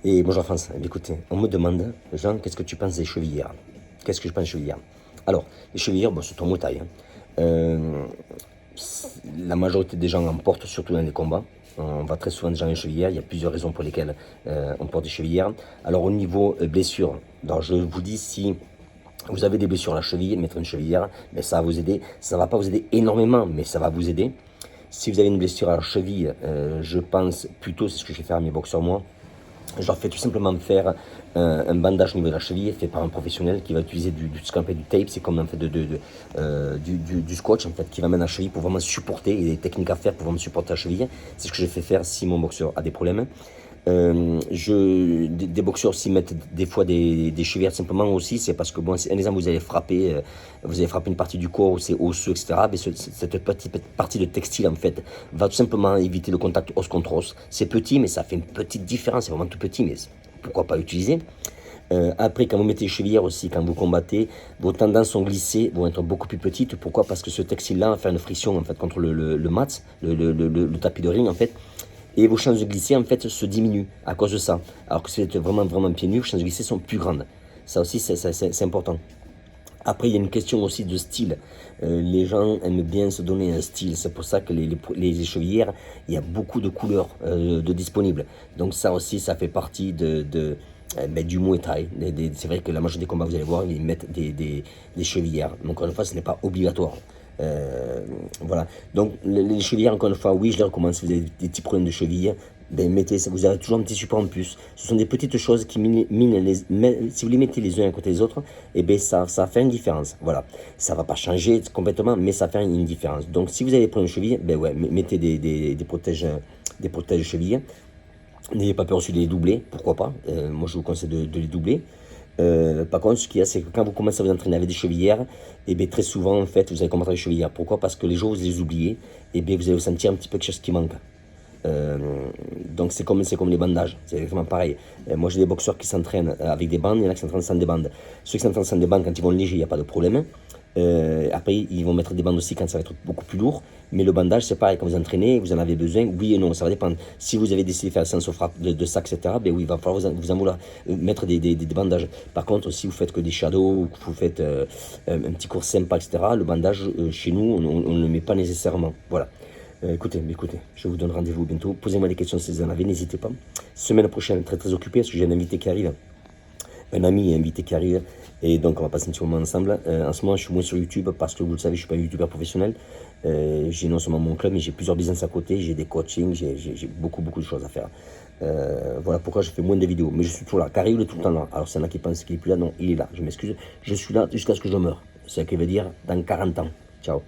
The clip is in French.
Et bonjour France, écoutez, on me demande, Jean, qu'est-ce que tu penses des chevillères? Qu'est-ce que je pense des chevillères? Alors, les chevillères, bon, c'est ton mot taille. La majorité des gens en portent, surtout dans les combats. On va très souvent des gens en chevillères, il y a plusieurs raisons pour lesquelles on porte des chevillères. Alors au niveau blessure, donc je vous dis si vous avez des blessures à la cheville, mettre une chevillère, mais ça va vous aider. Ça ne va pas vous aider énormément, mais ça va vous aider. Si vous avez une blessure à la cheville, je pense plutôt, c'est ce que je vais faire à mes boxeurs moi, je leur fais tout simplement faire un bandage au niveau de la cheville fait par un professionnel qui va utiliser ce qu'on appelle du tape, c'est comme en fait du scotch en fait, qui va mettre la cheville pour vraiment supporter, il y a des techniques à faire pour vraiment supporter la cheville. C'est ce que je fais faire si mon boxeur a des problèmes. Des boxeurs aussi mettent des fois des chevillères simplement aussi, c'est parce que bon, un exemple vous avez frappé une partie du corps où c'est osseux, etc. Mais cette petite partie de textile en fait va tout simplement éviter le contact os contre os. C'est petit, mais ça fait une petite différence, c'est vraiment tout petit, mais pourquoi pas l'utiliser. Après, quand vous mettez les chevillères aussi, quand vous combattez, vos tendances sont glissées, vont être beaucoup plus petites. Pourquoi? Parce que ce textile-là va faire une friction en fait contre le mat, le tapis de ring en fait. Et vos chances de glisser en fait se diminuent à cause de ça. Alors que si vous êtes vraiment pieds nus, vos chances de glisser sont plus grandes. Ça aussi c'est important. Après, il y a une question aussi de style. Les gens aiment bien se donner un style. C'est pour ça que les chevillères, il y a beaucoup de couleurs de disponibles. Donc ça aussi, ça fait partie du Muay Thai. C'est vrai que la majorité des combats, vous allez voir, ils mettent des chevillères. Donc encore une fois, ce n'est pas obligatoire. Voilà. Donc les chevillères, encore une fois, oui, je les recommande. Si vous avez des petits problèmes de cheville, ben, mettez ça. Vous avez toujours un petit support en plus. Ce sont des petites choses qui si vous les mettez les uns à côté des autres, et ben ça fait une différence. Voilà. Ça va pas changer complètement, mais ça fait une différence. Donc si vous avez des problèmes de cheville, ben ouais, mettez des protèges chevilles. N'ayez pas peur aussi de les doubler, pourquoi pas. Moi je vous conseille de les doubler. Par contre, ce qu'il y a, c'est que quand vous commencez à vous entraîner avec des chevillères, et bien très souvent, en fait, vous allez combattre avec des chevillères. Pourquoi? Parce que les jours où vous les oubliez, et bien vous allez vous sentir un petit peu quelque chose qui manque. Donc c'est comme les bandages, c'est exactement pareil. Moi j'ai des boxeurs qui s'entraînent avec des bandes, il y en a qui s'entraînent sans des bandes. Ceux qui s'entraînent sans des bandes, quand ils vont léger, il n'y a pas de problème. Après, ils vont mettre des bandes aussi quand ça va être beaucoup plus lourd. Mais le bandage, c'est pareil, quand vous entraînez, vous en avez besoin, oui et non, ça va dépendre. Si vous avez décidé de faire sans frappe de sac, etc., ben oui, il va falloir vous en vouloir mettre des bandages. Par contre, si vous faites que des shadows ou que vous faites un petit cours sympa, etc., le bandage, chez nous, on ne le met pas nécessairement. Voilà. Écoutez, je vous donne rendez-vous bientôt. Posez-moi des questions si vous en avez, n'hésitez pas. Semaine prochaine, très occupé parce que j'ai un invité qui arrive. Un ami invité qui arrive. Et donc, on va passer un petit moment ensemble. En ce moment, je suis moins sur YouTube parce que vous le savez, je ne suis pas un YouTuber professionnel. J'ai non seulement mon club, mais j'ai plusieurs business à côté. J'ai des coachings, j'ai beaucoup de choses à faire. Voilà pourquoi je fais moins de vidéos. Mais je suis toujours là. Car il est tout le temps là. Alors, c'est là qui pense qu'il n'est plus là. Non, il est là. Je m'excuse. Je suis là jusqu'à ce que je meure. C'est ce qui veut dire dans 40 ans. Ciao.